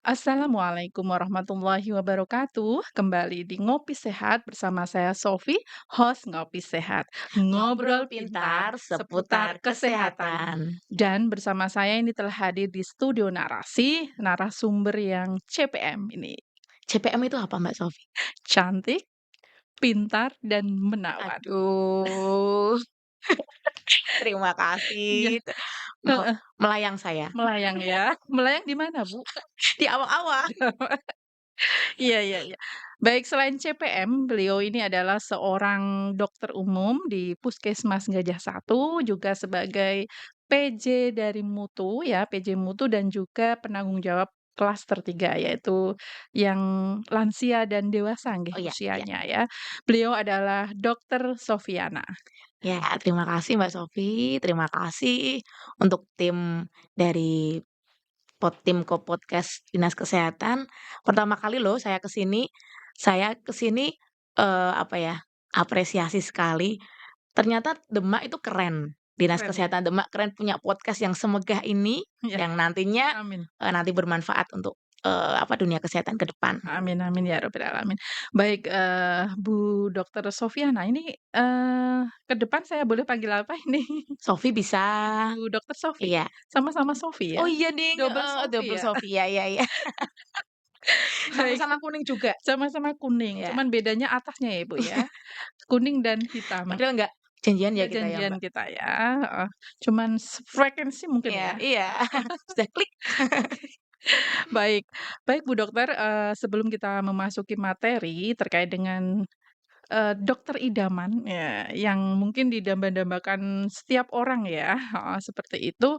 Assalamualaikum warahmatullahi wabarakatuh. Kembali di Ngopi Sehat bersama saya Sofi, host Ngopi Sehat. Ngobrol Ngobrol pintar pintar seputar seputar kesehatan. kesehatan. Dan bersama saya ini telah hadir di studio narasi, narasumber yang CPM ini. CPM itu apa, Mbak Sofi? Cantik, pintar, dan menawan. Aduh, terima Iya, kasih, heeh, melayang saya melayang ya. Melayang di mana, Bu? di awang-awang. Iya iya iya. Baik, selain CPM, beliau ini adalah seorang dokter umum di Puskesmas Gajah Satu, juga sebagai PJ dari Mutu ya, PJ Mutu dan juga penanggung jawab klaster 3 yaitu yang lansia dan dewasa nggih Oh, ya ya. usianya ya. Beliau adalah Dokter Sofiana. Ya, terima kasih, Mbak Sofi, terima kasih untuk tim dari Timko Podcast Dinas Kesehatan. Pertama kali loh saya ke sini, apa ya, apresiasi sekali. Ternyata Demak itu keren, Dinas Keren ya? Kesehatan Demak keren punya podcast yang semegah ini, Iya, yang nantinya, amin. nanti bermanfaat untuk, dunia kesehatan ke depan. Amin amin ya rabbal alamin. Baik, Bu Dokter Sofiana ini, ke depan saya boleh panggil apa ini? Sofi bisa Bu Dokter Sofi? iya. Sama-sama Sofi Oh ya? iya ding, Double heeh, Sofi double ya? Sofi, iya iya iya. Baik, Sama-sama kuning juga. sama-sama kuning, Iya, cuman bedanya atasnya ya, Ibu, ya? Kuning dan hitam. padahal nggak janjian ya Nggak kita ya, janjian Mbak? kita ya, heeh. Cuman frekuensi mungkin Iya ya? iya, sudah klik. Baik baik, Bu Dokter, sebelum kita memasuki materi terkait dengan, dokter idaman ya, yang mungkin didamba-dambakan setiap orang ya, heeh, seperti itu,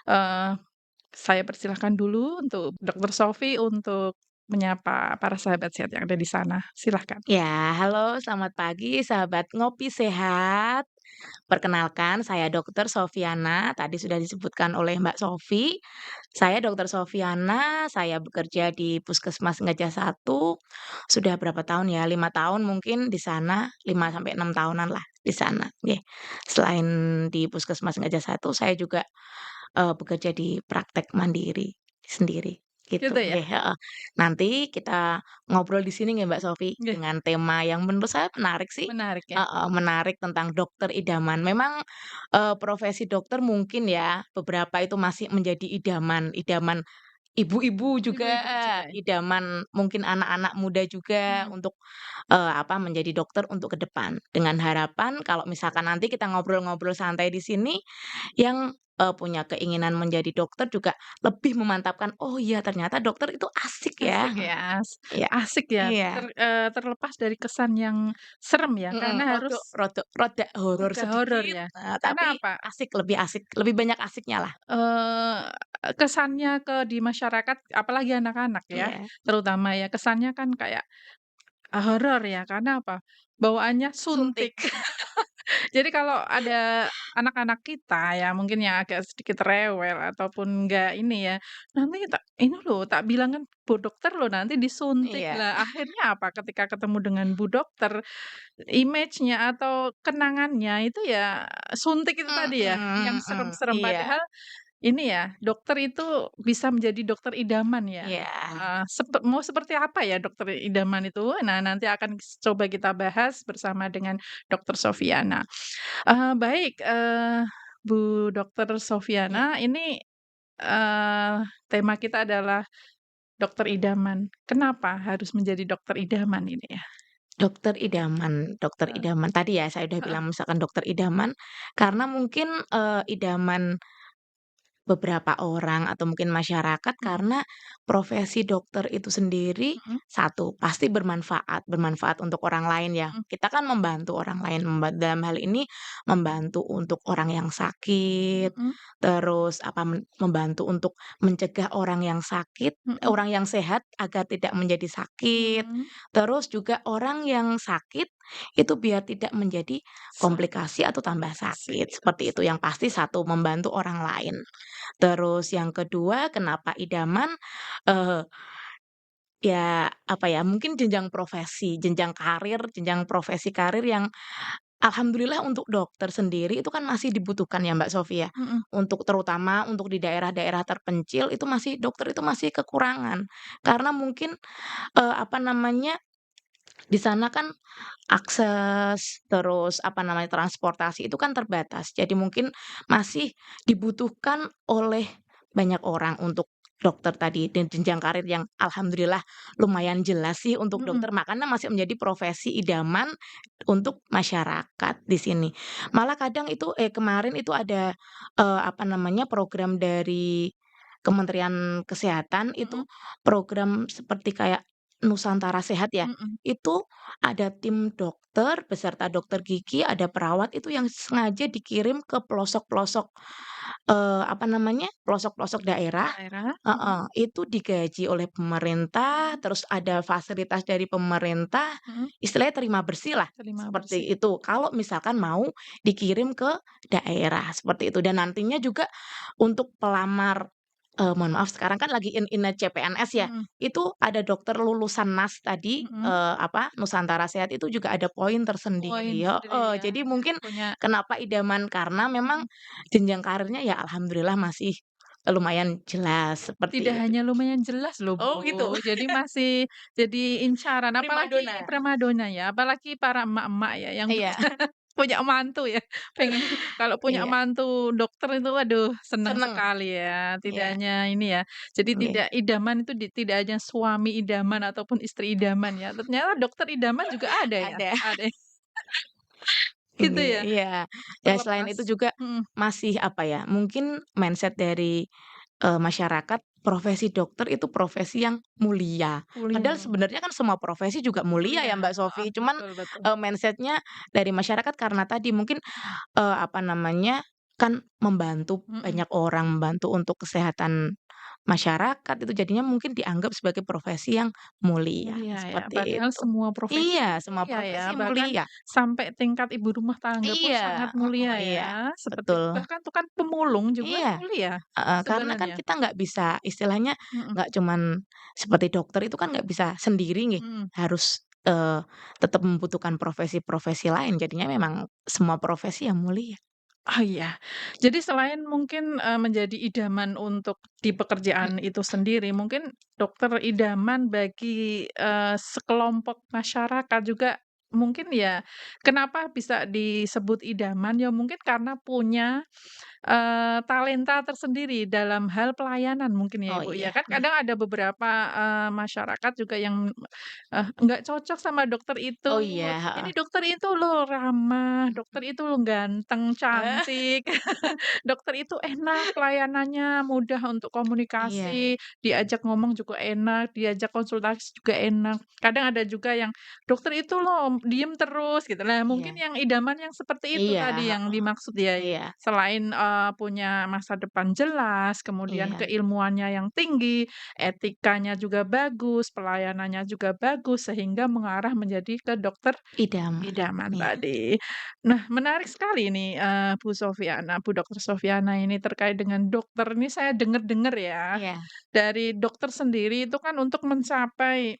eee, saya persilahkan dulu untuk Dokter Sofi untuk menyapa para sahabat sehat yang ada di sana, silahkan. Ya, halo selamat pagi sahabat Ngopi Sehat. Perkenalkan saya Dokter Sofiana, tadi sudah disebutkan oleh Mbak Sofi. Saya Dokter Sofiana, saya bekerja di Puskesmas Gajah Satu. Sudah berapa tahun ya? 5 tahun mungkin di sana, 5 sampai 6 tahunan lah di sana, nggih. Selain di Puskesmas Gajah Satu, saya juga, bekerja di praktek mandiri sendiri, gitu, Gitu ya? nggih, heeh. Nanti kita ngobrol di sini nggih Mbak Sofi, Nggih, dengan tema yang menurut saya menarik sih, menarik ya? heeh, menarik tentang dokter idaman. Memang, profesi dokter mungkin ya, beberapa itu masih menjadi idaman idaman ibu-ibu juga, Ibu-ibu juga ya? idaman mungkin anak-anak muda juga Mhm. untuk, menjadi dokter untuk ke depan. Dengan harapan kalau misalkan nanti kita ngobrol-ngobrol santai di sini, yang, punya keinginan menjadi dokter juga lebih memantapkan, "Oh iya ternyata dokter itu asik ya." Asik ya, Iya asik ya, iya, terlepas dari kesan yang serem ya, mhm, karena rodo harus rodo roda horor udah horor sedikit, ya. Karena tapi apa? asik, lebih banyak asiknya lah. Eee, kesannya di masyarakat apalagi anak-anak ya, Iya, terutama ya, kesannya kan kayak, horor ya, karena apa? Bawaannya suntik. suntik. Jadi kalau ada anak-anak kita ya mungkin yang agak sedikit rewel ataupun enggak ini ya, "Nanti tak ini loh, tak bilang kan Bu Dokter loh nanti disuntik." Iya, Lah akhirnya apa? Ketika ketemu dengan Bu Dokter, image-nya atau kenangannya itu ya suntik itu tadi ya, yang mhm mhm, serem-serem. iya Padahal ini ya, dokter itu bisa menjadi dokter idaman ya. iya. Mau seperti apa ya dokter idaman itu? Nah, nanti akan coba kita bahas bersama dengan Dokter Sofiana. Baik, Bu Dokter Iya, Sofiana, ini, eee, tema kita adalah dokter idaman. Kenapa harus menjadi dokter idaman ini ya? dokter Heeh idaman tadi ya saya udah heeh, bilang misalkan dokter idaman, karena mungkin, idaman beberapa orang atau mungkin masyarakat mhm karena profesi dokter itu sendiri, mhm satu, pasti bermanfaat bermanfaat untuk orang lain ya. mhm. Kita kan membantu orang lain, dalam hal ini membantu untuk orang yang sakit, Mhm terus membantu untuk mencegah orang yang sakit mhm orang yang sehat agar tidak menjadi sakit, mhm. terus juga orang yang sakit itu biar tidak menjadi komplikasi atau tambah Komplikasi. sakit, seperti itu. Yang pasti satu, membantu orang lain. Terus yang kedua, kenapa idaman, eee, ya, apa ya, mungkin jenjang profesi, jenjang profesi karir yang alhamdulillah untuk dokter sendiri itu kan masih dibutuhkan ya Mbak Sofia, Mhm untuk terutama untuk di daerah-daerah terpencil itu masih dokter itu masih kekurangan. Karena mungkin, apa namanya, di sana kan akses, terus apa namanya, transportasi itu kan terbatas. Jadi mungkin masih dibutuhkan oleh banyak orang untuk dokter tadi dan jenjang karir yang alhamdulillah lumayan jelas sih untuk mhm dokter, makanya masih menjadi profesi idaman untuk masyarakat di sini. Malah kadang itu kemarin itu ada, apa namanya, program dari Kementerian Kesehatan itu mhm program seperti kayak Nusantara Sehat ya, mhm. itu ada tim dokter beserta dokter gigi, ada perawat itu yang sengaja dikirim ke pelosok-pelosok, apa namanya, pelosok-pelosok daerah Daerah, mhm heeh, itu digaji oleh pemerintah, terus ada fasilitas dari pemerintah, mhm. istilahnya terima bersih lah, Terima seperti bersih. itu. Kalau misalkan mau dikirim ke daerah, seperti itu. Dan nantinya juga untuk pelamar, mohon maaf sekarang kan lagi in CPNS ya, Mhm itu ada dokter lulusan NAS tadi, mhm. apa, Nusantara Sehat itu juga ada poin Poin tersendiri sendiri heeh. ya, Jadi jadi mungkin punya kenapa idaman, karena memang mhm. jenjang karirnya ya alhamdulillah masih lumayan jelas, Tidak seperti itu. hanya lumayan jelas loh, Oh gitu? Bu, jadi masih jadi incaran, apalagi Primadona? primadona ya, apalagi para emak-emak ya yang Iya punya mantu ya, pengen kalau punya iya, mantu dokter itu waduh seneng seneng. sekali ya, tidak Iya hanya ini ya, jadi iya, tidak idaman itu tidak hanya suami idaman ataupun istri idaman ya, ternyata dokter idaman juga ada ya? ada. Ada ya? Gitu Iya ya? iya. Ya selain Terlepas itu juga mhm, masih, apa ya, mungkin mindset dari, masyarakat, profesi dokter itu profesi yang mulia. Padahal kuliah, sebenarnya kan semua profesi juga mulia kuliah, ya Mbak heeh, Sofi, cuman, betul betul, mindset-nya dari masyarakat karena tadi mungkin, apa namanya, kan membantu mhm. banyak orang, membantu untuk kesehatan masyarakat, itu jadinya mungkin dianggap sebagai profesi yang mulia, Mulia ya, seperti padahal itu. semua profesi Iya, semua mulia ya, profesi bahkan mulia. sampai tingkat ibu rumah tangga pun Iya, sangat mulia iya, ya, seperti betul. itu. Bahkan tukang pemulung juga Iya, mulia heeh, karena kan sebenarnya. kita nggak bisa istilahnya Mhm nggak cuman seperti dokter itu kan nggak bisa sendiri nih, mhm. harus, tetap membutuhkan profesi-profesi lain, jadinya memang semua profesi yang mulia. Oh iya, jadi selain mungkin, menjadi idaman untuk di pekerjaan Mhm. itu sendiri, mungkin dokter idaman bagi, sekelompok masyarakat juga mungkin ya, kenapa bisa disebut idaman, ya mungkin karena punya talenta tersendiri dalam hal pelayanan mungkin ya, Oh Ibu, ya. iya, Kan mhm. kadang ada beberapa, masyarakat juga yang, nggak cocok sama dokter itu. Oh iya, Ini heeh. dokter itu loh ramah, dokter itu loh ganteng, cantik, dokter itu enak pelayanannya, mudah untuk Iya komunikasi, diajak ngomong juga enak, diajak konsultasi juga enak. Kadang ada juga yang, dokter itu loh diem terus gitu. Nah, mungkin iya yang idaman yang seperti itu iya, tadi yang heeh, dimaksud ya. iya Selain, punya masa depan jelas, kemudian iya, keilmuannya yang tinggi, etikanya juga bagus, pelayanannya juga bagus, sehingga mengarah menjadi ke dokter idaman, idaman iya tadi. Nah, menarik sekali nih, Bu Sofiana, Bu Dokter Sofiana ini terkait dengan dokter ini saya dengar-dengar ya, iya dari dokter sendiri itu kan untuk mencapai,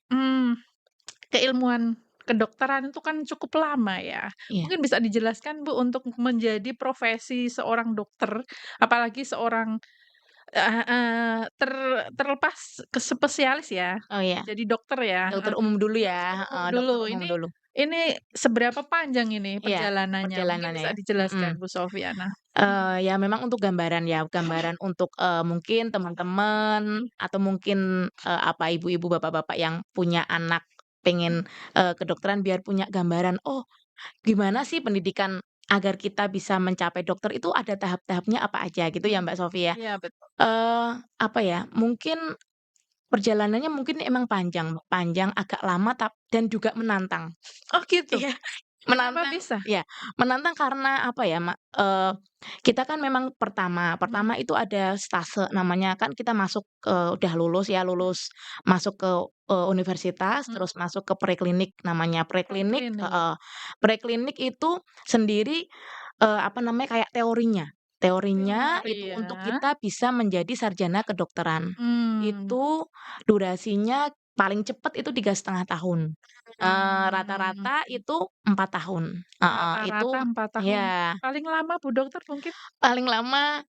keilmuan kedokteran itu kan cukup lama ya. iya. Mungkin bisa dijelaskan Bu untuk menjadi profesi seorang dokter, apalagi seorang terlepas ke spesialis ya, Oh iya, jadi dokter ya, dokter umum dulu ya, dokter umum heeh, dokter dulu. umum dulu. Ini seberapa panjang ini Iya, perjalanannya? Mungkin perjalanannya bisa ya, dijelaskan mhm. Bu Sofiana? Ya memang untuk gambaran ya, gambaran untuk, mungkin teman-teman atau mungkin, apa, ibu-ibu, bapak-bapak yang punya anak pengen, kedokteran biar punya gambaran, "Oh, gimana sih pendidikan agar kita bisa mencapai dokter itu ada tahap-tahapnya apa aja?" Gitu ya, Mhm. Mbak Sofi ya. Iya betul. Apa ya, mungkin perjalanannya mungkin emang panjang panjang, agak lama dan juga menantang. Oh gitu? Iya. Kenapa Menantang bisa? iya, menantang karena apa ya, kita kan memang pertama Mhm pertama itu ada stase namanya kan kita masuk, udah lulus ya, mhm lulus masuk ke, universitas, mhm. terus masuk ke preklinik namanya. Preklinik Preklinik. heeh, preklinik itu sendiri, apa namanya, kayak teorinya. Teorinya Teori itu untuk ya. kita bisa menjadi sarjana kedokteran. Mmm, Itu durasinya paling cepet itu 3,5 tahun, Mmm, rata-rata itu 4 tahun, heeh, rata-rata itu 4 tahun. ya Paling lama Bu Dokter mungkin? paling lama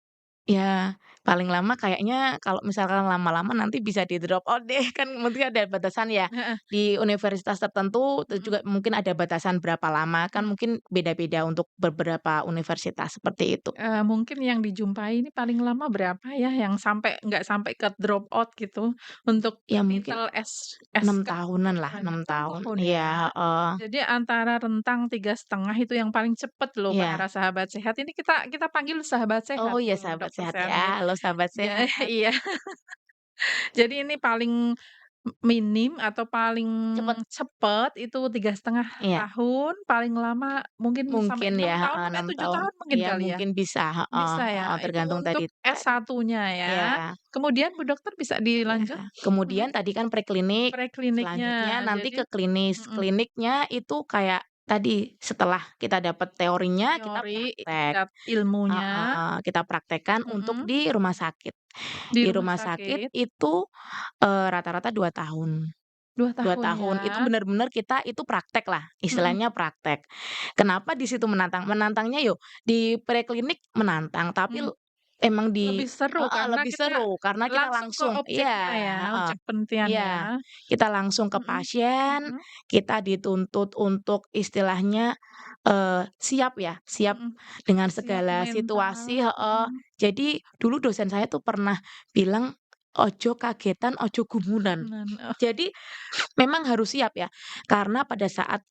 ya, paling lama kayaknya kalau misalkan lama-lama nanti bisa di-drop out deh, kan mungkin ada batasan ya, Heeh, di universitas tertentu mhm, juga mungkin ada batasan berapa lama, kan mhm. mungkin beda-beda untuk beberapa universitas, seperti itu. Mungkin yang dijumpai ini paling lama berapa ya, yang sampai nggak sampai ke drop out gitu, untuk Ya mungkin titel 6 SK tahunan lah, kedokteran, 6 6 tahun. tahun ya? Iya, heeh. Jadi antara rentang 3,5 itu yang paling cepet loh Iya. para sahabat sehat, ini kita kita panggil sahabat sehat Oh iya, loh, sahabat dokter sehat sehat ya, ya. halo sahabat Ja sehat. iya, jadi ini paling minim atau paling Cepet, cepet itu 3,5 iya. tahun, paling lama mungkin sampai Mungkin 6 ya, tahun, heeh, sampai 6 7 tahun. tahun mungkin Iya kali ya? mungkin bisa, heeh Bisa ya? heeh, Itu tergantung untuk tadi. S1-nya ya. Iya. Kemudian Bu Dokter bisa dilanjut? Iya, Mhm, kemudian tadi kan preklinik, prekliniknya. selanjutnya nanti Jadi ke klinis. mhm, Kliniknya itu kayak tadi, setelah kita dapat teorinya, kita teori, praktek. ilmunya, Heeh, kita praktekkan untuk mhm, di rumah sakit. di Di rumah rumah sakit sakit itu, rata-rata 2 tahun. 2 2 tahun ya. tahun, itu bener-bener kita itu praktek lah, Mhm, istilahnya praktek. Kenapa di situ menantang? Menantangnya di preklinik menantang, tapi mhm. emang Lebih seru heeh, karena lebih kita seru karena kita langsung ke langsung objeknya iya, ya, heeh, objek penelitian ya. iya, kita langsung ke Mhm, pasien, mhm, kita dituntut untuk istilahnya, siap ya, siap mhm. dengan Siap segala mental, situasi heeh. mhm, Jadi dulu dosen saya tuh pernah bilang, "Ojo kagetan, ojo gumunan." oh, Jadi memang harus siap ya, karena pada saat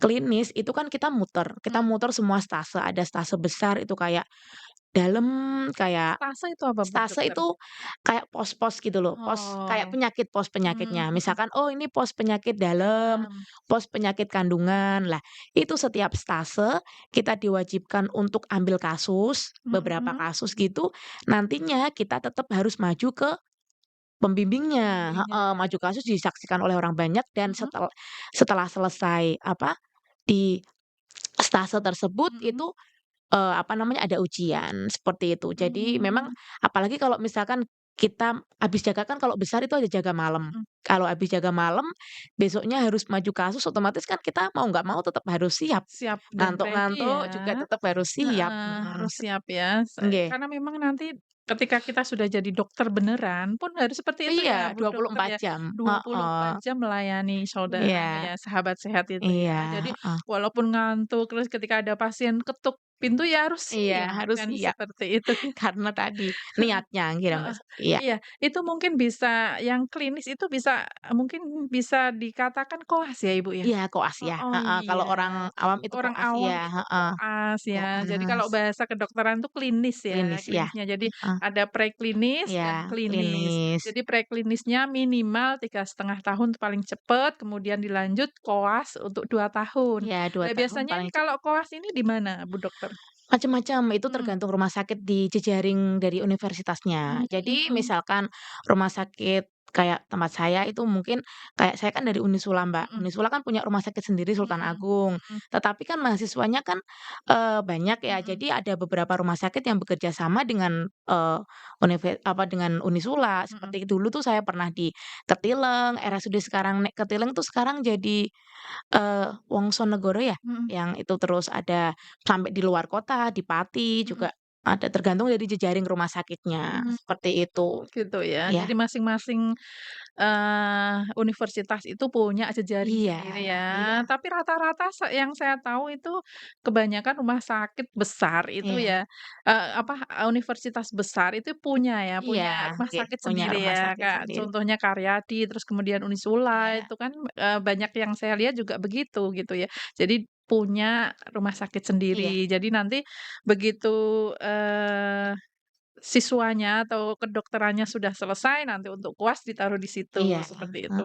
klinis itu kan kita mhm. muter semua stase, ada stase besar itu kayak dalam, kayak Stase itu apa Bu stase Dokter? itu kayak pos-pos gitu loh, pos kayak Oh, penyakit, pos mhm, penyakitnya. mhm, Misalkan, oh ini pos penyakit dalam, paham, pos penyakit kandungan. Lah, itu setiap stase kita diwajibkan untuk ambil kasus, beberapa mhm, kasus gitu, nantinya kita tetap harus maju ke pembimbingnya, pembimbingnya, heeh, maju kasus disaksikan oleh orang banyak dan mhm, setelah selesai di stase tersebut mhm, itu, apa namanya, ada ujian, seperti itu. Jadi memang mmm, apalagi kalau misalkan kita habis jaga kan kalau besar itu ada jaga malam. mhm. Kalau habis jaga malam, besoknya harus maju kasus otomatis kan kita mau nggak mau tetap harus siap. Siap dan ready Ngantuk-ngantuk juga ya. tetap harus siap, Heeh, mhm, harus siap ya, nggih. karena memang nanti ketika kita sudah jadi dokter beneran pun harus seperti itu Iya, ya, Bu Dokter 24 ya, jam, 24 heeh. jam melayani saudaranya Iya ya, sahabat sehat itu iya, ya. Jadi heeh. walaupun ngantuk, terus ketika ada pasien ketuk pintu ya harus Iya, siap harus kan, siap. seperti itu. Karena tadi niatnya kira Heeh, Mas, iya. iya, itu mungkin bisa yang klinis itu bisa mungkin bisa dikatakan koas ya, Ibu, ya? Iya, koas ya, Oh, heeh, iya, kalau orang awam itu orang koas awam ya, itu heeh, koas ya. Jadi kalau koas, bahasa kedokteran itu klinis ya, klinis ya, klinisnya. Jadi heeh, ada preklinis dan iya, klinis. klinis, Jadi preklinisnya minimal 3,5 tahun itu paling cepat, kemudian dilanjut koas untuk 2 tahun. iya 2 Nah, tahun biasanya ini paling kalau koas ini di mana, Bu Dokter? macam-macam, itu Mhm, tergantung rumah sakit di jejaring dari universitasnya. Jadi mmm, misalkan rumah sakit kayak tempat saya itu mungkin kayak saya kan dari Unisula, Mbak. mhm, Unisula kan punya rumah sakit sendiri Sultan mhm, Agung, mhm, tetapi kan mahasiswanya kan, banyak ya. mhm, Jadi ada beberapa rumah sakit yang bekerja sama dengan, dengan Unisula. mhm, Seperti dulu tuh saya pernah di Ketileng, RSUD sekarang Ketileng tuh sekarang jadi, Wongsonegoro ya? mhm, Yang itu terus ada sampai di luar kota, di Pati mhm, juga ada, tergantung dari jejaring rumah sakitnya, mhm. seperti itu. Gitu ya. Jadi Iya masing-masing, universitas itu punya jejaring iya sendiri ya. iya Tapi rata-rata yang saya tahu itu kebanyakan rumah sakit besar itu iya ya, universitas besar itu punya ya, iya, punya rumah nggih, sakit punya sendiri rumah ya, sakit Kak. sendiri. Contohnya Karyadi, terus kemudian Unisula Iya itu kan, banyak yang saya lihat juga begitu gitu ya. Jadi punya rumah sakit iya sendiri. Jadi nanti begitu, siswanya atau kedokterannya sudah selesai, nanti untuk UAS ditaruh di situ, iya, seperti itu. heeh,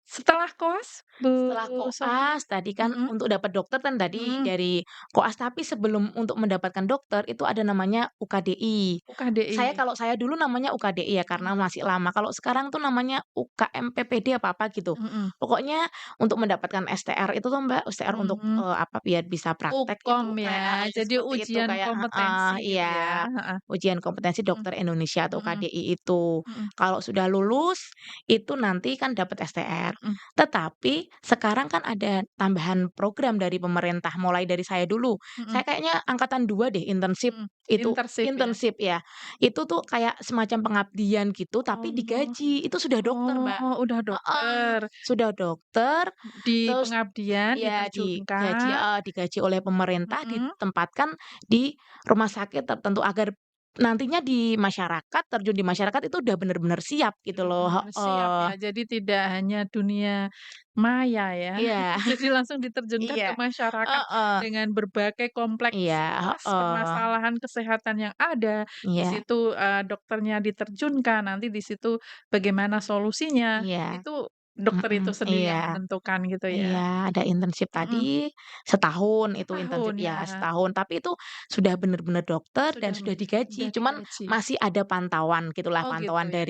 Setelah koas, Bu Setelah Sofia? koas tadi kan Mhm untuk dapat dokter kan tadi mhm, dari koas, tapi sebelum untuk mendapatkan dokter itu ada namanya UKDI. UKDI. Kalau saya dulu namanya UKDI ya karena Mhm masih lama, kalau sekarang tuh namanya UKMPPD apa-apa gitu. mhm. Pokoknya untuk mendapatkan STR itu tuh Mbak, STR untuk, Mmm, apa, biar bisa praktek Ukom itu kayak ya, ya jadi seperti itu ujian kayak kompetensi gitu ya? iya, Heeh, ujian kompetensi mhm dokter Indonesia atau mhm UKDI itu. mhm Kalau sudah lulus, itu nanti kan dapat STR. mhm Tetapi sekarang kan ada tambahan program dari pemerintah, mulai dari saya dulu. mhm Saya kayaknya angkatan 2 deh internship mhm. itu Internship ya? internship ya. Itu tuh kayak semacam pengabdian gitu tapi Oh digaji, itu sudah dokter, Mbak. oh, udah Heeh, dokter, sudah dokter, di terus pengabdian ya diterjunkan digaji oleh pemerintah, mhm, ditempatkan di rumah sakit tertentu agar nantinya di masyarakat, terjun di masyarakat itu udah bener-bener siap gitu udah loh, bener-bener siap heeh. ya, jadi tidak hanya dunia maya ya, Iya jadi langsung diterjunkan ke iya, masyarakat heeh, dengan berbagai iya, kompleksitas heeh, permasalahan kesehatan yang ada. Di iya, situ, dokternya diterjunkan, nanti di situ bagaimana solusinya, iya, itu dokter itu sendiri iya. yang menentukan gitu Iya, ya? ada internship Mhm, tadi setahun itu internship setahun ya, ya, setahun, tapi itu sudah bener-bener dokter dan sudah sudah digaji, udah cuman digaji. masih ada pantauan gitulah, Oh gitu pantauan ya?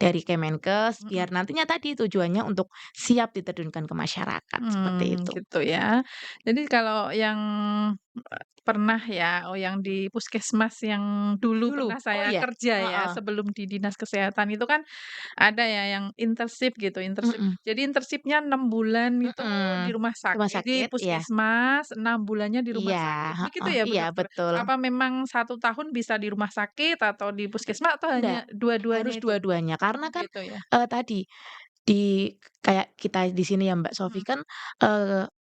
dari Kemenkes Mhm. biar nantinya tadi tujuannya untuk siap diterjunkan ke masyarakat, seperti itu. Gitu ya. Jadi kalau yang, pernah ya, yang di puskesmas yang dulu Dulu pernah oh saya iya? kerja ya, Heeh, sebelum di dinas kesehatan itu kan ada ya yang internship gitu, internship. mhm Jadi internship-nya 6 bulan itu di mhm. rumah Rumah sakit, di sakit, iya puskesmas, 6 bulannya di rumah iya, sakit. Begitu heeh, ya, Bu iya Dokter? betul. Apa memang 1 tahun bisa di rumah sakit atau di puskesmas atau Enggak, hanya dua-duanya harus itu? dua-duanya karena Oh kan, gitu ya? tadi di kayak kita di sini ya Mbak Sofi Mhm kan,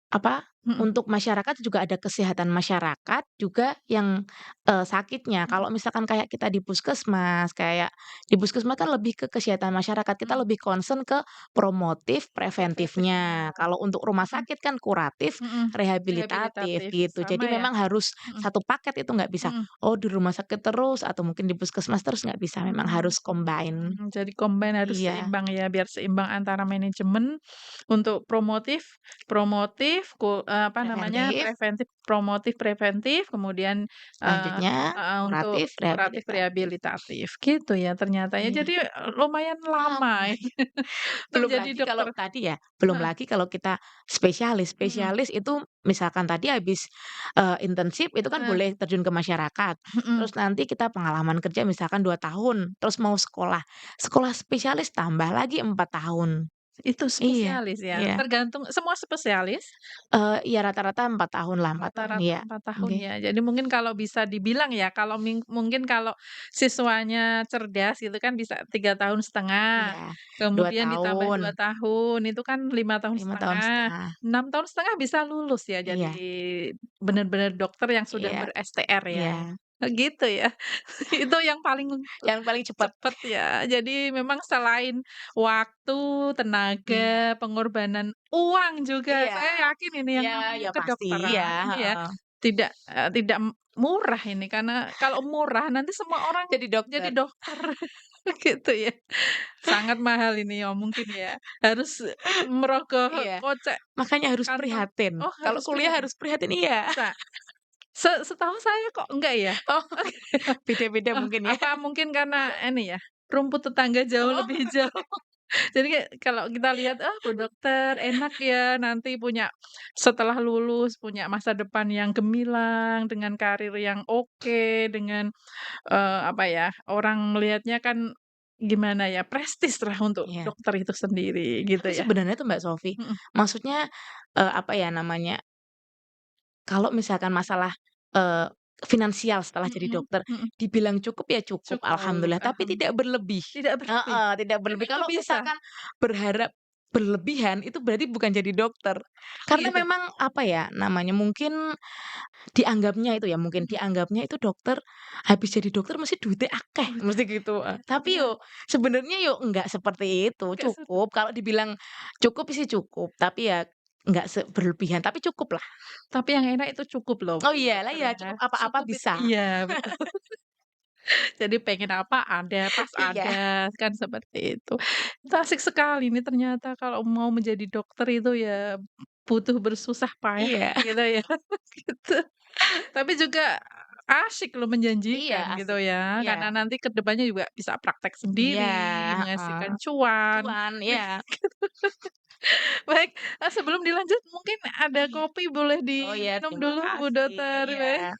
apa, mhm untuk masyarakat juga ada kesehatan masyarakat juga yang, sakitnya. mhm Kalau misalkan kayak kita di puskesmas, kayak di puskesmas kan lebih ke kesehatan masyarakat, kita mhm. lebih concern ke promotif, Preventifnya. preventifnya. Kalau untuk rumah Mhm sakit kan kuratif, mhm. rehabilitatif Rehabilitatif, gitu. Jadi sama ya? memang harus Mhm satu paket itu nggak bisa, mhm. oh di rumah sakit terus atau mungkin di puskesmas terus nggak bisa, memang harus combine. Jadi combine harus Iya, seimbang ya, biar seimbang antara manajemen untuk promotif promotif, apa namanya, preventif. preventif promotif, preventif, kemudian, eee Selanjutnya untuk kuratif, kuratif rehabilitatif. rehabilitatif, gitu ya ternyata ya. Iya, Jadi, lumayan lama lama. ini untuk Belum jadi lagi kalau dokter. tadi ya, belum Heeh, lagi kalau kita spesialis. mhm, Spesialis itu misalkan tadi habis, internship itu kan heeh, boleh terjun ke masyarakat. mhm. Terus nanti kita pengalaman kerja misalkan 2 tahun, terus mau sekolah. Sekolah spesialis tambah lagi 4 tahun. Itu Iya spesialis ya? iya, Tergantung semua spesialis? iya rata-rata 4 tahun lah, 4 tahun, Rata-rata iya. 4 tahun Nggih. ya. Jadi mungkin kalau bisa dibilang ya, kalau mungkin kalau siswanya cerdas gitu kan bisa 3 tahun setengah, Iya, 2 kemudian ditambah tahun, 2 tahun, itu kan 5 tahun 5 tahun setengah, setengah. 6 tahun setengah bisa lulus ya jadi Iya benar-benar dokter yang sudah iya ber-STR ya. iya, Gitu ya. Itu yang paling yang paling cepat. cepet ya. Jadi memang selain waktu, Iya tenaga, pengorbanan uang juga, iya saya yakin ini yang iya, namanya ya pasti, iya, kedokteran ini ya, heeh. tidak murah ini, karena kalau murah nanti semua orang Jadi jadi dokter. dokter, gitu ya. Sangat mahal ini ya mungkin ya, harus merogoh Iya, kocek makanya harus kantong. prihatin. Oh Kalau harus kuliah prihatin? harus prihatin iya. Masa? Setahu saya kok enggak ya? Oh, beda-beda Oh, mungkin ya. apa mungkin karena ini ya, rumput tetangga jauh Oh, lebih jauh. Jadi kayak kalau kita lihat, "Ah, Bu dokter enak ya, nanti punya setelah lulus punya masa depan yang gemilang, dengan karir yang oke, dengan, apa ya, orang melihatnya kan gimana ya, prestislah untuk iya. dokter itu sendiri," gitu Tapi ya. sebenarnya tuh Mbak Sofi, Mhm maksudnya, apa ya namanya, kalau misalkan masalah, eee, finansial setelah jadi mhm dokter, mhm. dibilang cukup ya cukup, Cukup, alhamdulillah, tapi tidak berlebih. tidak berlebih. Heeh, tidak berlebih. Memang kok Kalau bisa? misalkan berharap berlebihan, itu berarti bukan jadi dokter. Oh Karena gitu? memang, apa ya namanya, mungkin dianggapnya itu ya, mungkin Mhm. dianggapnya itu dokter, habis jadi dokter mesti duitnya akeh, Oh mesti gitu, tapi iya, yo sebenarnya yo enggak seperti itu, nggak cukup, kalau dibilang cukup sih cukup, tapi ya enggak berlebihan, tapi cukuplah. tapi yang enak itu cukup loh, Oh Bu iya lah dokter ya ya. cukup apa-apa Cukup itu bisa. iya betul. Jadi pengen apa, ada, pas Iya ada, kan seperti itu. Itu asik sekali nih ternyata kalau mau menjadi dokter itu ya butuh bersusah payah iya gitu ya, gitu. Tapi juga asyik loh, iya, menjanjikan gitu asik. ya, Iya karena nanti ke depannya juga bisa praktek iya, sendiri, heeh. menghasilkan cuan. Cuan, iya. Baik, sebelum dilanjut mungkin ada kopi boleh Oh ya, diminum terima dulu Bu kasih. Dokter, Iya. baik.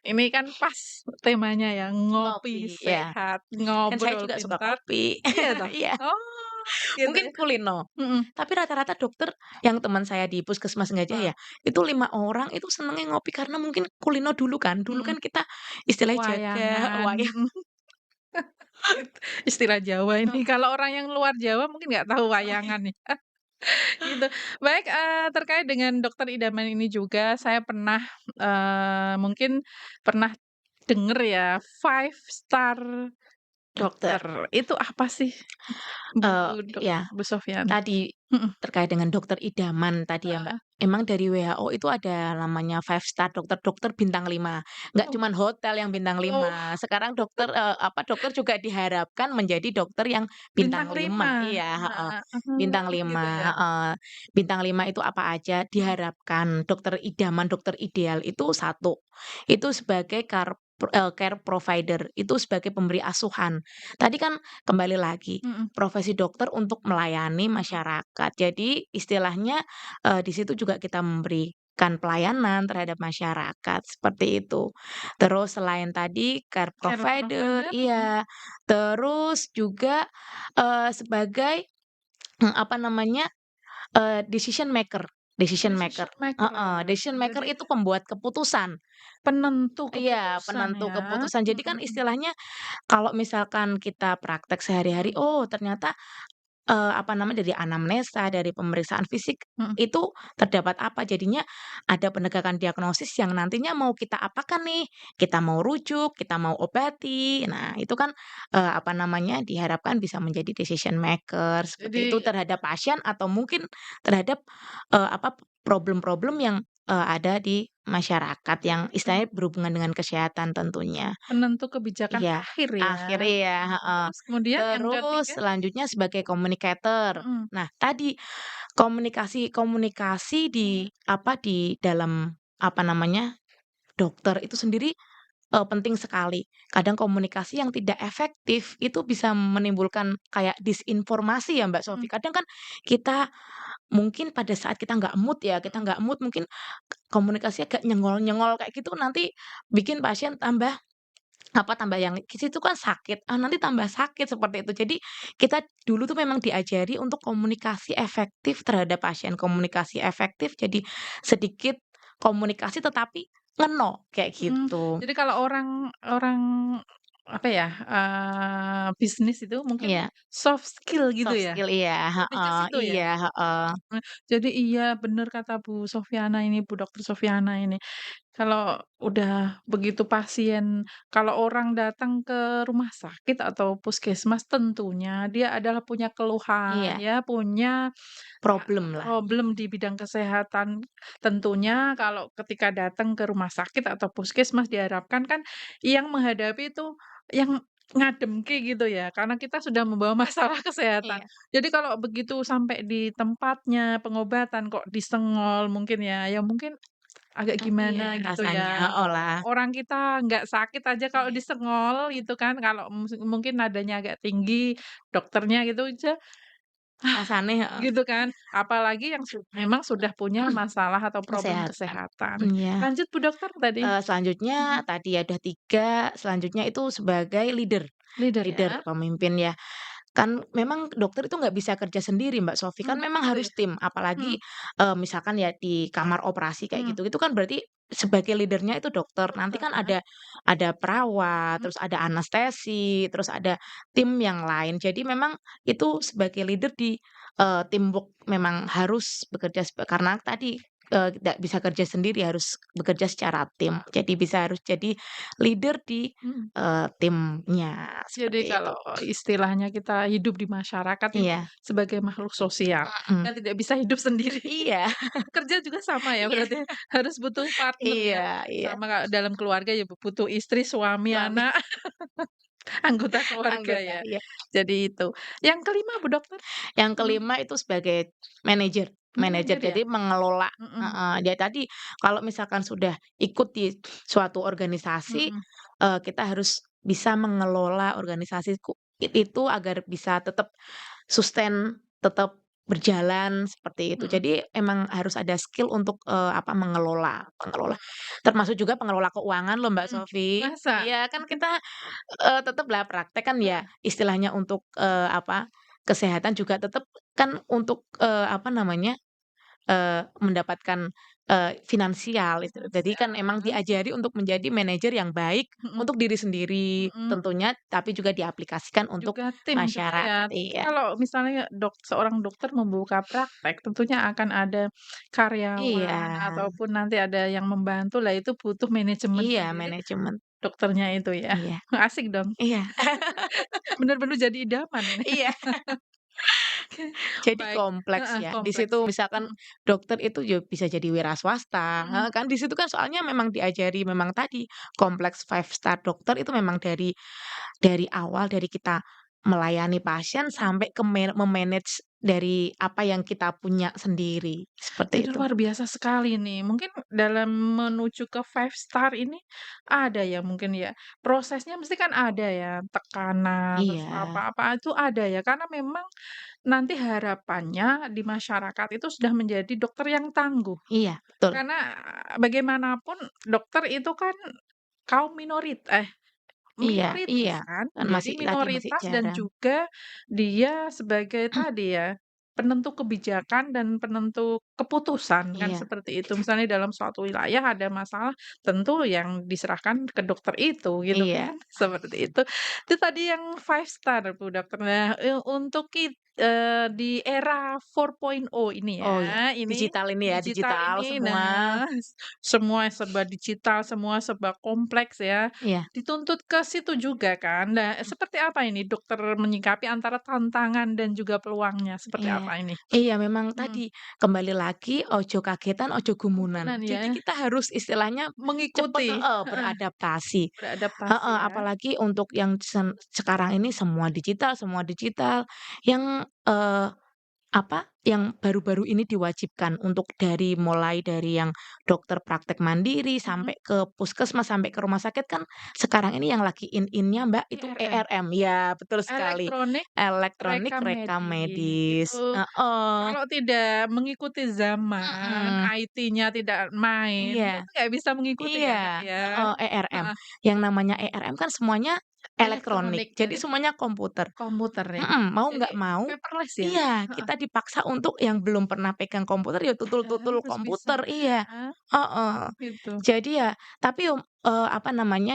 Ini kan pas temanya ya, ngopi Ngopi, iya. sehat, Kan saya ngobrol juga suka pintar, kopi. iya toh? Iya, Oh, gitu mungkin ya? kulino. Mhm, Tapi rata-rata dokter yang teman saya di Puskesmas Gajah heeh, ya, itu 5 orang itu senengnya ngopi karena mungkin kulino dulu kan. Dulu mhm. kan kita istilahnya jaga Wayangan, wayang. mhm, itu istilah Jawa ini. Kalau orang yang luar Jawa mungkin nggak tahu wayangan nih, gitu. Baik, terkait dengan dokter idaman ini juga saya pernah, mungkin pernah denger ya, five star Dokter, dokter. Itu apa sih, ya. Bu Sofyan? Tadi, Mhm, terkait dengan dokter idaman tadi ya, Mbak. heeh. Emang dari WHO itu ada namanya 5 star dokter-dokter bintang 5. Nggak Oh, cuman hotel yang bintang oh, 5. Sekarang dokter, dokter juga diharapkan menjadi dokter yang bintang bintang 5. 5. Iya, heeh, Heeh, bintang gitu 5, ya? heeh. Bintang 5 itu apa aja? Mhm, Diharapkan dokter idaman, dokter ideal itu satu, itu sebagai care provider, itu sebagai pemberi asuhan. Tadi kan kembali lagi, mhm, profesi dokter untuk melayani mhm. masyarakat. Jadi istilahnya, di situ juga kita memberikan pelayanan terhadap masyarakat, seperti itu. Terus selain tadi care Care provider provider, mhm. iya, terus juga, sebagai, apa namanya, decision maker, Decision maker. heeh, decision maker Jadi itu pembuat keputusan. penentu Iya, keputusan penentu ya? keputusan. Jadi kan Mhm, mhm, istilahnya kalau misalkan kita praktek sehari-hari, mhm, oh ternyata apa namanya, dari anamnesa, dari pemeriksaan fisik, mhm. itu terdapat apa, jadinya ada penegakan diagnosis yang nantinya mau kita apakan nih, kita mau rujuk, kita mau obati. Nah, itu kan, apa namanya, diharapkan bisa menjadi decision maker, seperti itu Jadi terhadap pasien atau mungkin terhadap, problem-problem yang, ada di masyarakat yang pen istilahnya berhubungan dengan kesehatan tentunya. penentu kebijakan Iya, akhir ya? akhir iya, heeh. Terus kemudian yang Terus ketiga, selanjutnya sebagai communicator. mhm, Nah, tadi komunikasi-komunikasi di apa, di dalam apa namanya, dokter itu sendiri, penting sekali. Kadang komunikasi yang tidak efektif itu bisa menimbulkan kayak disinformasi ya, Mbak Sofi. mhm, Kadang kan kita mungkin pada saat kita nggak mood ya, kita mhm. nggak mood mungkin komunikasinya agak nyengol-nyengol kayak gitu nanti bikin pasien tambah apa, tambah yang di situ kan sakit, nanti tambah sakit seperti itu. Jadi kita dulu tuh memang diajari untuk komunikasi efektif terhadap pasien, komunikasi efektif jadi sedikit komunikasi tetapi ngeno, kayak Mhm, gitu. jadi kalau orang orang, apa ya, bisnis itu mungkin Iya, soft skill gitu soft ya? skill iya, Lebih ke heeh, situ ya? iya, heeh, Jadi iya bener kata Bu Sofyana ini, Bu Dokter Sofyana ini, kalau udah begitu pasien kalau orang datang ke rumah sakit atau puskesmas tentunya dia adalah punya keluhan iya, ya, punya, problem lah, problem di bidang kesehatan. Tentunya kalau ketika datang ke rumah sakit atau puskesmas diharapkan kan yang menghadapi itu yang ngademke gitu ya, karena kita sudah membawa masalah kesehatan. iya, Jadi kalau begitu sampai di tempatnya pengobatan kok disengol mungkin ya, ya mungkin agak iya gimana gitu rasanya, ya. heeh lah, Orang kita nggak sakit aja kalau iya, disengol gitu kan, kalau mungkin nadanya agak tinggi, dokternya gitu aja, rasanya heeh, gitu kan. Apalagi yang memang sudah punya masalah atau problem kesehatan, kesehatan. iya. Lanjut Bu Dokter tadi. Selanjutnya Mhm, tadi ada 3, selanjutnya itu sebagai leader, leader leader, ya? pemimpin ya. Kan memang dokter itu nggak bisa kerja sendiri Mbak Sofi, kan memang Gitu ya? harus tim, Mhm, apalagi, misalkan ya di kamar operasi kayak mhm, gitu, itu kan berarti sebagai leader-nya itu dokter. Nanti dokter kan ya? ada perawat, Mhm, terus ada anestesi, terus ada tim yang lain. Jadi memang itu sebagai leader di, teamwork memang harus bekerja karena tadi tidak bisa kerja sendiri, harus bekerja secara tim. Jadi harus jadi leader di, mhm. timnya, Jadi seperti itu. kalau istilahnya kita hidup di masyarakat itu Iya, sebagai makhluk sosial mhm. dan tidak bisa hidup sendiri. Iya Kerja juga sama ya iya berarti ya, harus butuh partner ya, iya iya, sama kayak dalam keluarga ya butuh istri, suami, suami, anak, anggota keluarga anggota, ya. iya. Jadi itu. Yang kelima Bu Dokter? Yang Mhm, kelima itu sebagai manajer manajer, manajer ya? jadi mengelola Mhm heeh, ya tadi kalau misalkan sudah ikut di suatu organisasi, mhm kita harus bisa mengelola organisasiku itu agar bisa tetap sustain, tetap berjalan seperti itu. mhm Jadi emang harus ada skill untuk, mengelola mengelola. mhm Termasuk juga pengelola keuangan loh Mbak mhm. Sofi. Masa? Iya kan kita, tetaplah praktek kan ya Heeh, istilahnya untuk, kesehatan juga tetap kan untuk, mendapatkan, finansial itu. Jadi kan emang finansial, diajari untuk menjadi manajer yang baik mhm untuk diri sendiri mhm. tentunya, tapi juga diaplikasikan untuk Juga tim juga ya. masyarakat. Tapi Iya. kalau misalnya seorang dokter membuka praktek, tentunya akan ada Iya karyawan ataupun nanti ada yang membantu lah itu butuh manajemen iya, sendiri manajemen. dokternya itu ya. Iya Asik dong, iya bener-bener jadi idaman ini. iya. Jadi Baik, kompleks heeh, ya. Di kompleks situ ya. misalkan Mhm dokter itu bisa jadi wira swasta, mhm. kan di situ kan soalnya memang diajari memang tadi kompleks 5 star dokter itu memang dari awal dari kita melayani pasien Mhm. sampai ke me-manage dari apa yang kita punya sendiri, seperti Jadi itu. luar biasa sekali nih. Mungkin dalam menuju ke 5 star ini ada ya mungkin ya, prosesnya mesti kan ada ya, tekanan, terus Iya apa-apa itu ada ya, karena memang nanti harapannya di masyarakat itu sudah menjadi dokter yang tangguh. iya, betul. Karena bagaimanapun dokter itu kan kaum Iya minoritas iya, kan, kan jadi masih lagi masih minoritas dan jarang. juga dia sebagai tadi ya, penentu kebijakan dan penentu keputusan kan Iya seperti itu. Misalnya dalam suatu wilayah ada masalah, tentu yang diserahkan ke dokter itu gitu iya kan, seperti itu. Itu tadi yang 5 star Bu Dokter. Nah, untuk di era 4.0 ini oh ya, ya, ini digital ini ya, digital digital ini, semua. nah semua serba digital, semua serba kompleks ya. Iya. Dituntut ke situ juga kan. Nah, seperti apa ini dokter menyikapi antara tantangan dan juga peluangnya, seperti Iya apa ini? iya memang Mhm, tadi, kembali lagi ojo kagetan, ojo gumunan. kemudian Jadi ya, kita harus istilahnya cepet mengikuti heeh, heeh, beradaptasi. beradaptasi Heeh, ya. apalagi untuk yang sekarang ini semua digital, yang, yang baru-baru ini diwajibkan untuk mulai dari yang dokter praktek mandiri, Mhm, sampai ke puskesmas, sampai ke rumah sakit kan sekarang ini yang lagi in-nya Mbak, itu ERM, ERM. Ya, betul sekali. elektronik Elektronik rekam rekam medis. Itu medis. Heeh, kalau tidak mengikuti zaman, mhm, IT-nya tidak main, iya. itu nggak bisa mengikuti Iya, ya, Kak, ya? heeh, ERM. Heeh, Yang namanya ERM kan semuanya elektronik, elektronik, jadi semuanya komputer. komputer ya. Mau Jadi nggak mau paperless ya? iya, Heeh, kita dipaksa untuk yang belum pernah pegang komputer, ya tutul-tutul harus bisa komputer, iya, ya, heeh. gitu. Jadi ya tapi,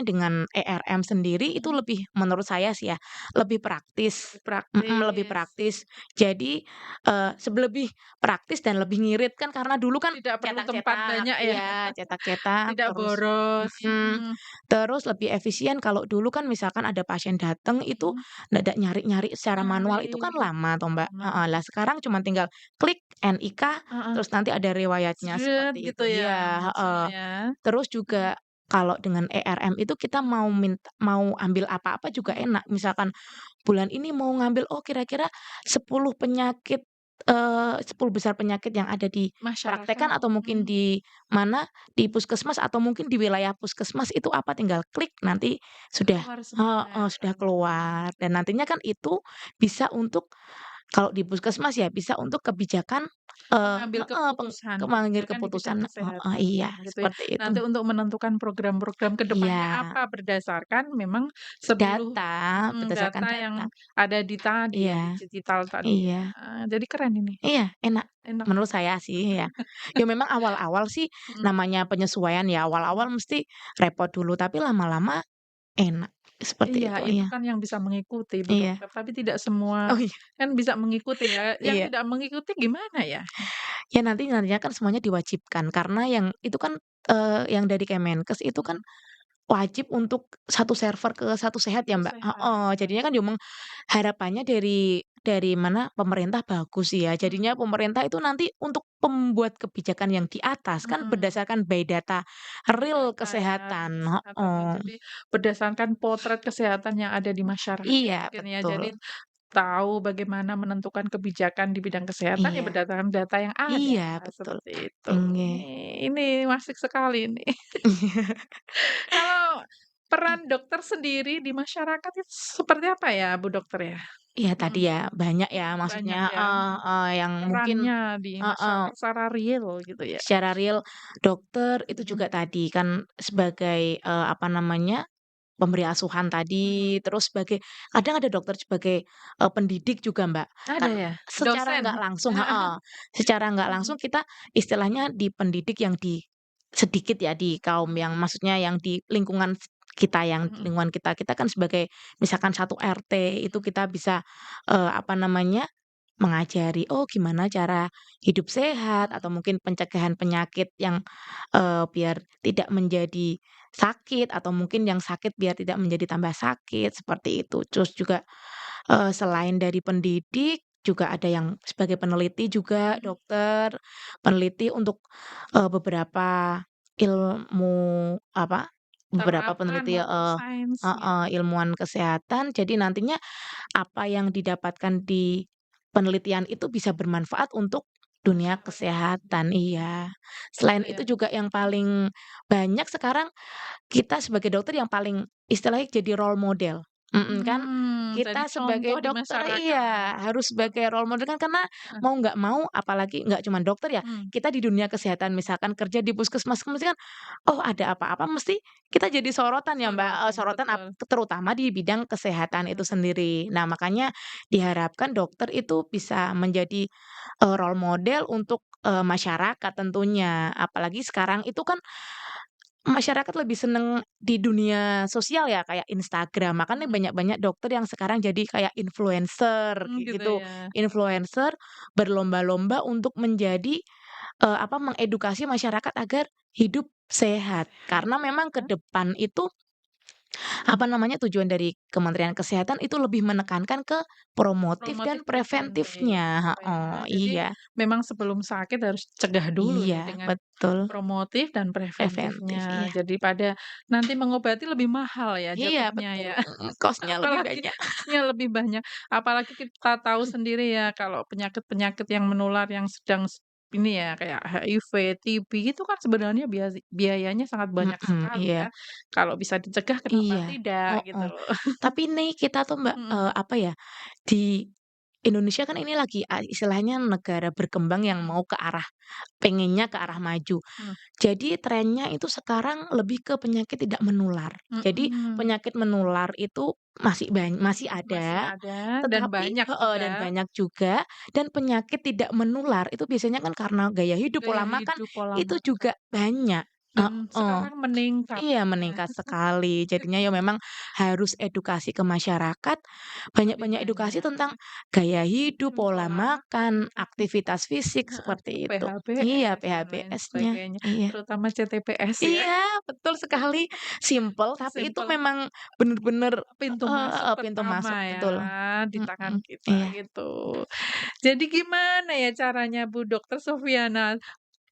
dengan ERM sendiri itu Mhm, lebih menurut saya sih ya, lebih praktis lebih lebih praktis, praktis. Jadi, lebih praktis dan lebih ngirit kan karena dulu kan tidak perlu tempat cetak-cetak banyak ya, iya, cetak-cetak tidak terus boros, mhm, terus lebih efisien kalau dulu kan misalkan ada pasien dateng itu mhm, dadak nyari-nyari secara manual nyari itu kan lama toh, Mbak, lama, heeh. Lah sekarang cuman tinggal klik NIK heeh, terus nanti ada riwayatnya seperti itu gitu ya iya, langsung heeh. ya, Terus mhm juga kalau dengan ERM itu kita mau ambil apa-apa juga mhm, enak. Misalkan bulan ini mau ngambil, oh kira-kira 10 penyakit, 10 besar penyakit yang ada di praktekan masyarakat, atau mungkin mhm, di mana, di puskesmas atau mungkin di wilayah puskesmas itu apa, tinggal klik nanti sudah keluar semua, heeh, sudah keluar dan nantinya kan itu bisa untuk kalau di puskesmas ya bisa untuk kebijakan mengambil heeh, keputusan, mengambil kebijakan di bidang keputusan heeh, kesehatan iya gitu ya. seperti itu. Nanti untuk menentukan program-program ke Iya, depannya apa berdasarkan memang seluruh data, berdasarkan data yang data. ada di tadi ya, Iya di digital tadi ya. iya. Jadi keren ini, Iya, enak. enak. Menurut saya sih ya. Ya memang awal-awal sih Mhm namanya penyesuaian ya, awal-awal mhm. mesti repot dulu, tapi lama-lama enak. seperti Iya, itu, itu iya kan yang bisa mengikuti Bu iya. Dokter, tapi tidak semua Oh iya kan bisa mengikuti ya, yang iya. tidak mengikuti gimana ya? Ya nantinya kan semuanya diwajibkan karena yang itu kan, yang dari Kemenkes itu kan Mhm, wajib untuk satu server ke Satu Sehat ya, satu Mbak? Heeh, sehat. jadinya kan diomong harapannya dari mana, pemerintah bagus ya. Mhm, Jadinya pemerintah itu nanti untuk pembuat kebijakan yang di atas kan mhm. berdasarkan by data By real data ya, kesehatan, kesehatannya. heeh. Jadi berdasarkan potret kesehatan yang ada di masyarakat Iya, mungkin ya. Jadi betul. tahu bagaimana menentukan kebijakan di bidang kesehatan ya Iya berdasarkan data yang ada, iya, betul. seperti itu. Iya. Ini asik sekali ini. Kalau peran dokter sendiri di masyarakat itu seperti apa ya, Bu Dokter ya? Iya tadi Mhm, ya, banyak ya maksudnya banyak ya, heeh heeh, yang mungkin perannya di heeh. masyarakat secara real gitu ya? Secara real, dokter itu Mhm, juga tadi kan sebagai, apa namanya, pemberi asuhan mhm. tadi, terus sebagai kadang ada dokter sebagai, pendidik juga, Mbak. Ada Kan ya? secara Dosen? nggak langsung heeh, secara nggak Mhm, langsung kita istilahnya dipendidik yang sedikit ya di kaum mhm, yang maksudnya yang di lingkungan kita, yang di mhm, lingkungan kita. Kita kan sebagai misalkan satu RT itu mhm, kita bisa, apa namanya, mengajari, oh gimana cara hidup sehat atau mhm. mungkin pencegahan penyakit yang, biar tidak menjadi sakit atau mungkin yang sakit biar tidak menjadi tambah sakit, seperti itu. Terus juga, selain dari pendidik, juga ada yang sebagai peneliti juga, Mhm, dokter, peneliti untuk, beberapa ilmu apa, beberapa terapan peneliti atau heeh sains heeh, gitu. ilmuwan kesehatan. Jadi nantinya apa yang didapatkan di penelitian itu bisa bermanfaat untuk dunia Masyarakat, kesehatan, iya. gitu Selain ya? itu juga yang paling banyak sekarang kita sebagai dokter yang paling istilahnya jadi role model, kan. Jadi Kita contoh sebagai di dokter masyarakat. iya, harus sebagai role model kan karena Heeh, mau nggak mau apalagi nggak cuman dokter ya, mhm, kita di dunia kesehatan misalkan kerja di puskesmas kan mesti kan, oh ada apa-apa mesti kita jadi sorotan ya Mbak, sorotan, sorotan betul, terutama di bidang kesehatan itu kesehatan. sendiri. Nah makanya diharapkan dokter itu bisa menjadi, role model untuk, masyarakat tentunya. Apalagi sekarang itu kan masyarakat lebih seneng di dunia sosial ya, kayak Instagram, makanya Mhm, banyak-banyak dokter yang sekarang jadi kayak influencer, kayak gitu gitu. ya. Influencer berlomba-lomba untuk menjadi, apa, mengedukasi masyarakat agar hidup sehat. Sehat Karena memang ke ya, depan itu, apa namanya, tujuan dari Kementerian Kesehatan itu lebih menekankan ke promotif promotif dan preventif, preventifnya, heeh, ya. Jadi iya memang sebelum sakit harus cegah dulu nih iya, dengan betul, promotif dan preventif, preventifnya. iya. Jadi pada nanti mengobati lebih mahal ya Iya jatuhnya betul, ya. cost-nya lebih Apalagi banyak. cost-nya lebih banyak, apalagi kita tahu sendiri ya kalau penyakit-penyakit yang menular yang sedang ini ya, kayak HIV, TB itu kan sebenarnya biayanya sangat banyak Mhm, sekali iya ya. Kalau bisa dicegah kenapa iya, tidak gitu heeh. loh. Tapi nih kita tuh Mbak, Mhm, apa ya, di Indonesia kan ini lagi istilahnya negara berkembang yang mhm, mau ke arah pengennya ke arah mhm, maju. mhm, Jadi trennya itu sekarang lebih ke penyakit tidak menular. Jadi mhm. penyakit menular itu masih Masih ada, ada dan tetapi banyak heeh, juga dan banyak juga, dan penyakit tidak menular itu biasanya kan karena gaya hidup, gaya pola makan, hidup, pola itu makan, juga banyak. dan Heeh. sekarang meningkat Iya, ya. meningkat sekali. Jadinya ya memang harus edukasi ke masyarakat, Lebih banyak-banyak edukasi banyak, tentang gaya hidup, pola pola makan, makan, aktivitas fisik, heeh, seperti itu. Iya, PHBS dan lain PHBS-nya. sebagainya, Iya. terutama CTPS ya, Iya, betul sekali. Simpel, tapi itu simpel, memang bener-bener pintu heeh masuk heeh, pintu pertama masuk, ya betul. di tangan Mhm, kita iya, gitu. Jadi gimana ya caranya Bu Dokter Sofviana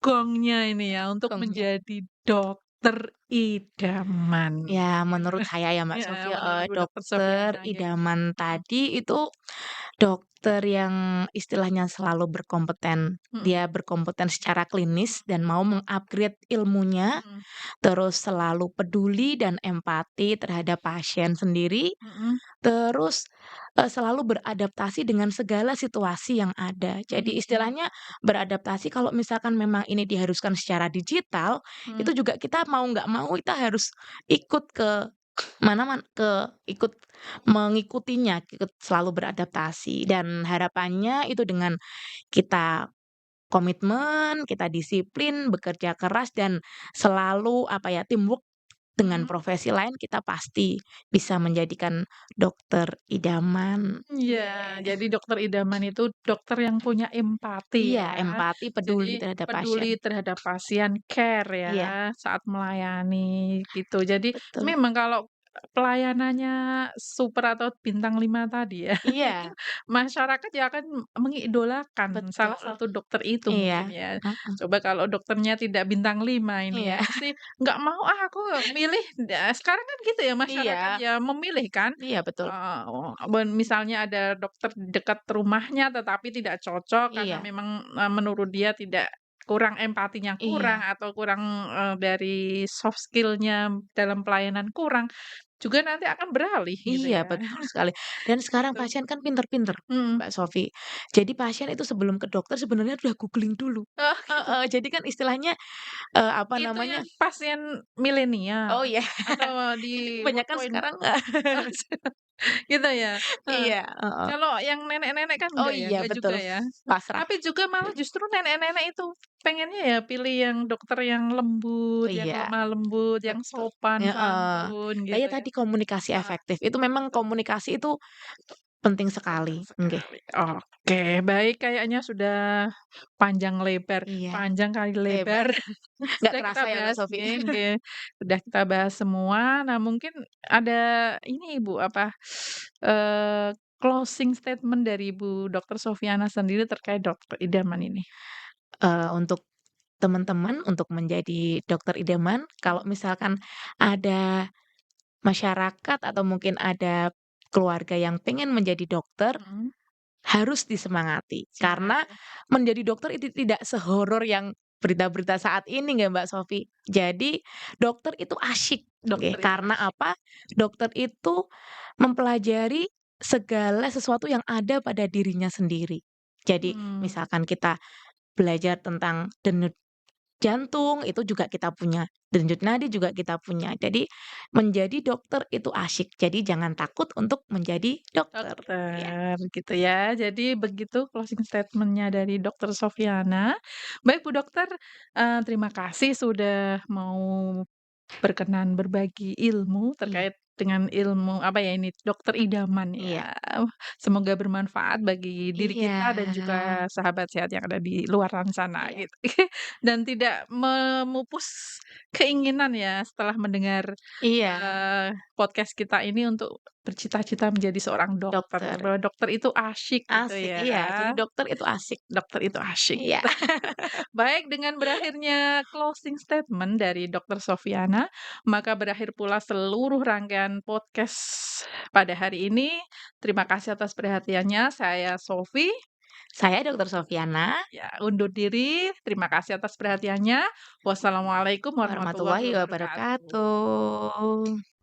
gongnya ini ya untuk gongnya. menjadi dokter idaman Ya, gitu? menurut saya ya, Mbak Ya Sofia, menurut Bu Dokter dokter Sofviana gitu. idaman Mhm, tadi itu dokter yang istilahnya selalu berkompeten. mhm, Dia berkompeten secara klinis dan mhm, mau meng-upgrade ilmunya, mhm, terus selalu peduli dan empati terhadap pasien sendiri, mhm, terus, selalu beradaptasi dengan segala situasi yang ada. Jadi mhm, istilahnya beradaptasi kalau misalkan memang ini diharuskan secara digital, itu mhm. juga kita mau nggak mau kita harus ikut ke ikut mengikutinya, ikut selalu beradaptasi dan harapannya itu dengan kita komitmen, kita disiplin, bekerja keras dan selalu apa ya, teamwork dengan Mhm. profesi lain kita pasti bisa menjadikan dokter idaman. Iya, Iya. jadi dokter idaman itu dokter yang punya empati Iya, ya. empati, Jadi peduli terhadap peduli pasien. terhadap pasien, care ya Iya, saat melayani gitu. Jadi betul. memang kalau pelayanannya super atau bintang 5 tadi ya, itu Iya, masyarakat ya akan mengidolakan salah betul. satu dokter itu mungkin Iya, ya. heeh, Coba kalau dokternya tidak bintang 5 ini ya, iya, pasti nggak mau ah aku milih sekarang kan gitu ya masyarakat iya, ya memilih kan. iya betul. Misalnya ada dokter dekat rumahnya tetapi tidak cocok karena Iya, memang, menurut dia tidak kurang empatinya kurang iya, atau kurang, dari soft skill-nya dalam pelayanan kurang, juga nanti akan beralih gitu iya ya. betul sekali. Dan sekarang Gitu. pasien kan pinter-pinter, Mhm. Mbak Sofi. Jadi pasien itu sebelum ke dokter sebenarnya udah googling dulu. Oh gitu. Heeh, jadi kan istilahnya, apa Itu namanya, yang pasien milenial oh iya, atau ini di kebanyakan 4.0 sekarang gitu ya? Heeh. iya, heeh. Kalau yang nenek-nenek kan Oh iya enggak betul, juga ya. pasrah. Tapi juga malah justru nenek-nenek itu pengennya ya pilih yang dokter yang lembut, Oh yang iya, lemah lembut, yang betul. sopan Heeh. santun Nah ya gitu ya. tadi komunikasi Heeh, efektif, itu memang betul, komunikasi itu penting penting sekali, nggih. sekali. Oke, baik kayaknya sudah Iya, panjang kali lebar hebat. Nggak sudah kita kerasa ya Mbak bahas Sofi. nggih nggih, sudah kita bahas semua. Nah mungkin ada ini Ibu, apa, closing statement dari Ibu Dokter Sofiana sendiri terkait dokter idaman ini? Untuk teman-teman, untuk menjadi dokter idaman, kalau Mhm. misalkan ada masyarakat atau mungkin ada keluarga yang pengen menjadi dokter, Mhm, harus disemangati. Karena semangati. menjadi dokter itu tidak sehoror yang berita-berita saat ini nggak Mbak Sofi. Jadi dokter itu asyik, nggih. Dokter itu Karena asyik. apa? Dokter itu mempelajari segala sesuatu yang ada pada dirinya sendiri. Jadi Mmm, misalkan kita belajar tentang denyut jantung, itu juga kita punya, denyut nadi juga kita punya. Jadi menjadi dokter itu asyik, jadi jangan takut untuk menjadi dokter. Iya, dokter gitu ya. Jadi begitu closing statement-nya dari Dokter Sofiana. Baik Bu Dokter, terima kasih sudah mau berkenan berbagi ilmu iya, terkait dengan ilmu, apa ya ini, dokter idaman iya, ya. Semoga bermanfaat bagi diri iya, kita dan juga sahabat sehat yang ada di luaran sana iya, gitu. Dan tidak memupus keinginan ya setelah mendengar, iya, podcast kita ini untuk bercita-cita menjadi seorang dokter, dokter, bahwa dokter itu asyik gitu asik, ya. iya, jadi dokter itu asik. Dokter itu asyik Iya, gitu. Baik, dengan berakhirnya closing statement dari Dokter Sofiana, maka berakhir pula seluruh rangkaian podcast pada hari ini. Terima kasih atas perhatiannya. Saya Sofi, saya Dokter Sofiana, ya undur diri. Terima kasih atas perhatiannya. Wassalamualaikum warahmatullahi warahmatullahi wabarakatuh. wabarakatuh.